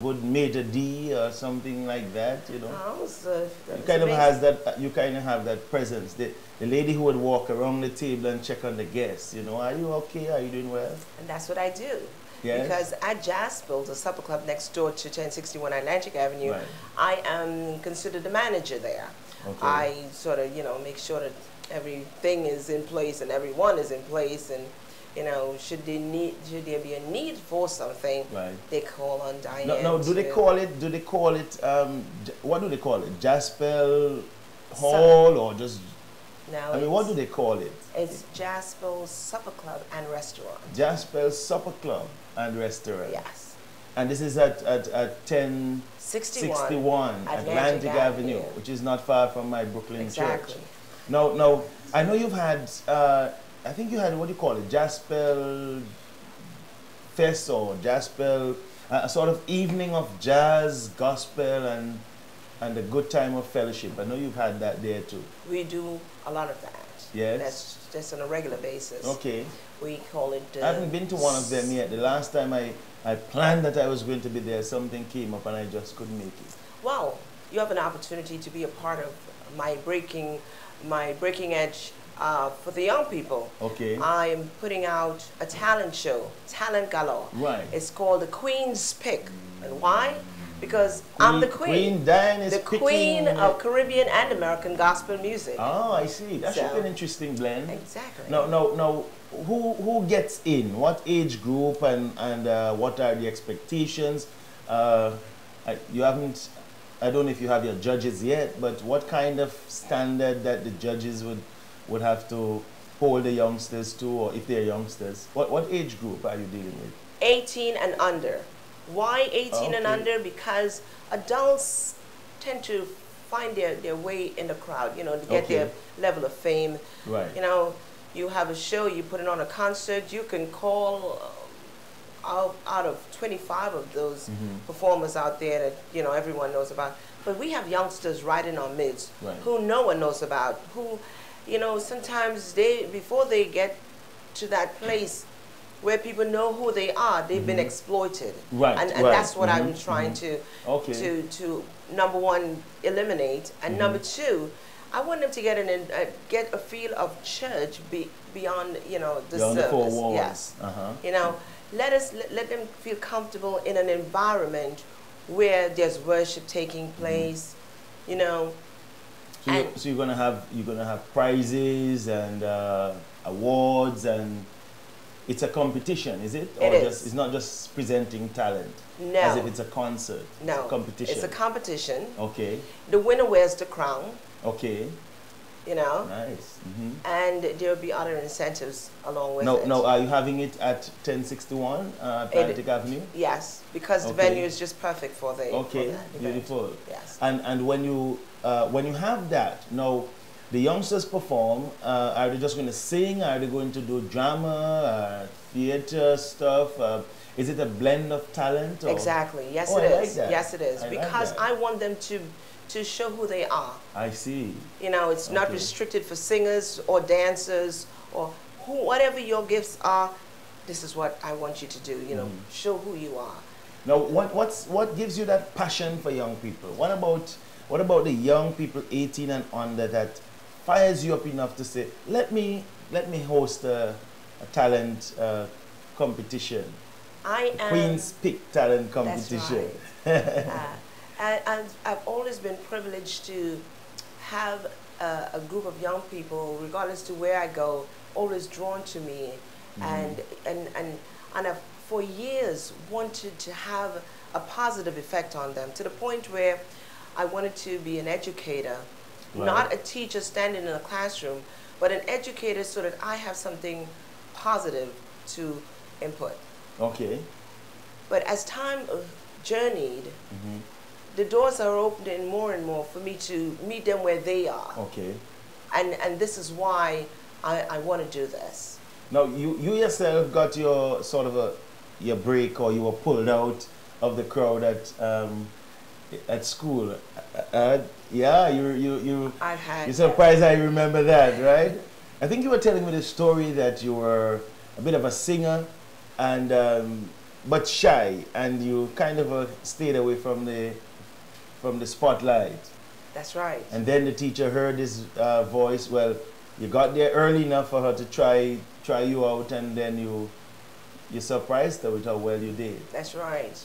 would Major D or something like that, you know. Oh, You kind of has that. You kind of have that presence. The lady who would walk around the table and check on the guests. You know, are you okay? Are you doing well? And that's what I do. Yes. Because at Jaspel, the supper club next door to 1061 Atlantic Avenue, Right. I am considered the manager there. Okay. I sort of, make sure that everything is in place and everyone is in place, and should there be a need for something, Right. they call on Dianne. No, do they call it? Do they call it? What do they call it? Jaspel Hall or just? Now I mean, what do they call it? It's Jaspel Supper Club and Restaurant. Jaspel Supper Club and Restaurant. Yes. And this is at 1061 Atlantic Avenue, which is not far from my Brooklyn Exactly. church. Now, I know you've had, I think you had, what do you call it, Jaspel Fest or Jaspel, a sort of evening of jazz, gospel, and a good time of fellowship. I know you've had that there too. We do a lot of that. Yes. That's just on a regular basis. Okay. We call it... I haven't been to one of them yet. The last time I planned that I was going to be there, something came up and I just couldn't make it. Well, you have an opportunity to be a part of my breaking edge for the young people. Okay. I am putting out a talent show, Talent Galore. Right. It's called the Queen's Pick. And why? Because I'm the queen. Queen Dianne is the picking... queen of Caribbean and American gospel music. Oh, I see. That should be an interesting blend. Exactly. Now, who gets in? What age group and what are the expectations? You haven't... I don't know if you have your judges yet, but what kind of standard that the judges would have to hold the youngsters to, or if they're youngsters? What age group are you dealing with? 18 and under. Why 18 and under? Because adults tend to find their way in the crowd, to get their level of fame. Right. You have a show, you put it on a concert, you can call out of 25 of those performers out there that, everyone knows about. But we have youngsters right in our midst who no one knows about, who, sometimes before they get to that place where people know who they are, they've been exploited. Right, and that's what I'm trying to number one, eliminate, and number two, I want them to get get a feel of church beyond the beyond service. the four walls. Yes. Let them feel comfortable in an environment where there's worship taking place. So you're gonna have prizes and awards, and it's a competition, is it? Or it's not just presenting talent. No. As if it's a concert. No. It's a competition. It's a competition. Okay. The winner wears the crown. Okay. Nice. And there'll be other incentives along with it. No, are you having it at 1061 Atlantic Avenue? Yes, because the venue is just perfect for the beautiful. Yes. And when you have that, now the youngsters perform, are they just going to sing? Are they going to do drama, theater stuff? Is it a blend of talent? Or? Exactly. Yes, it is. Like yes, it is. Because like I want them to show who they are. I see. It's not restricted for singers or dancers or whatever your gifts are. This is what I want you to do. Show who you are. Now, what gives you that passion for young people? What about the young people 18 and under that fires you up enough to say, let me host a talent competition? Queen's Pick talent competition. That's right. And I've always been privileged to have a group of young people, regardless to where I go, always drawn to me, and I've for years wanted to have a positive effect on them, to the point where I wanted to be an educator, not a teacher standing in a classroom, but an educator so that I have something positive to input. Okay. But as time journeyed, the doors are opening more and more for me to meet them where they are. Okay. And this is why I want to do this. Now, you yourself got your sort of your break, or you were pulled out of the crowd at school. Yeah, you're surprised I remember that, right? I think you were telling me the story that you were a bit of a singer, and but shy, and you kind of stayed away from the spotlight. That's right. And then the teacher heard his voice. Well, you got there early enough for her to try you out, and then you surprised her with how well you did. That's right.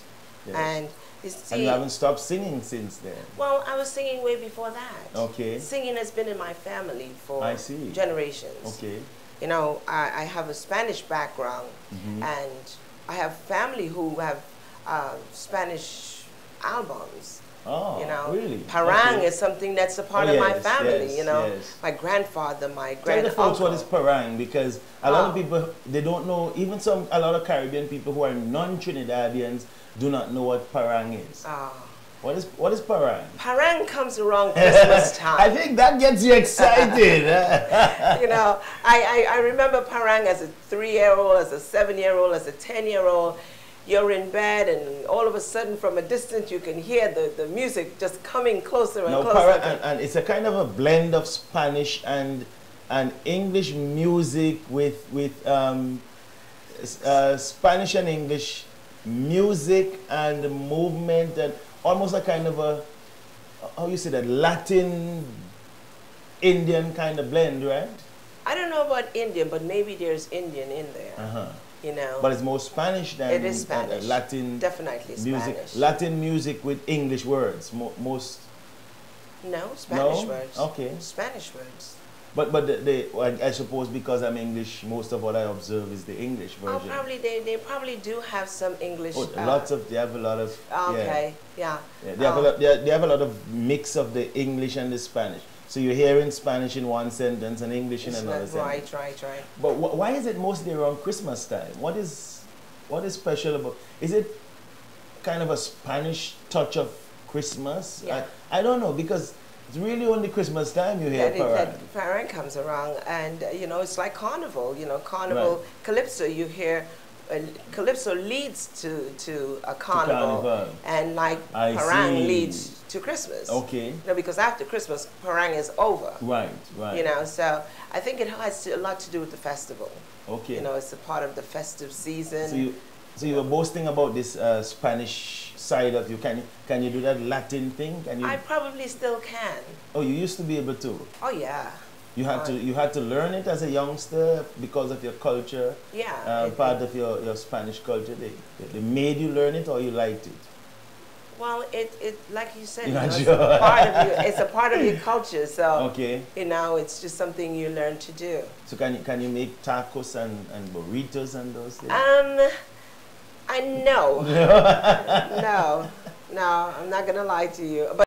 Yes. And you see, and you haven't stopped singing since then. well, I was singing way before that. Okay. Singing has been in my family for I see. generations. Okay. You know, I have a Spanish background, and I have family who have Spanish albums. Oh, you know, really? Parang Okay. is something that's a part of my yes, family. yes, you know, yes. my grandfather, my Tell grand the folks uncle. what is parang, because a lot of people, they don't know, even a lot of Caribbean people who are non-Trinidadians do not know what parang is. What is parang? Parang comes around Christmas time. I think that gets you excited. You know, I remember Parang as a 3-year-old, as a 7-year-old, as a 10-year-old. You're in bed, and all of a sudden, from a distance, you can hear the music just coming closer and closer. And it's a kind of a blend of Spanish and English music with Spanish and English music and movement, and almost a kind of a, how you say that, Latin Indian kind of blend, right? I don't know about Indian, but maybe there's Indian in there. You know. But it's more Spanish than it is Spanish. Latin. Definitely music. Spanish. Latin music with English words. Most. No, Spanish no? words. Okay. Spanish words. But I suppose because I'm English, most of what I observe is the English version. Oh, probably they probably do have some English. Oh, they have a lot of. Okay, yeah. They have a lot of mix of the English and the Spanish. So you're hearing Spanish in one sentence and English in another sentence. Right. But why is it mostly around Christmas time? What is special about? Is it kind of a Spanish touch of Christmas? Yeah. I don't know, because it's really only Christmas time you hear parang. That parang comes around, and you know, it's like carnival. You know, carnival, right. calypso. You hear. Calypso leads to a carnival, and like parang leads to Christmas. Okay. You know, because after Christmas, parang is over. Right. You know, so I think it has a lot to do with the festival. Okay. You know, it's a part of the festive season. So you were boasting about this Spanish side of you. Can you do that Latin thing? Can you? I probably still can. Oh, you used to be able to. Oh yeah. You had to learn it as a youngster because of your culture. Yeah. Part of your Spanish culture. They made you learn it, or you liked it? Well, it like you said, you know, it's a part of your culture. So okay. You know, it's just something you learn to do. So can you make tacos and burritos and those things? I know. No, I'm not gonna lie to you. But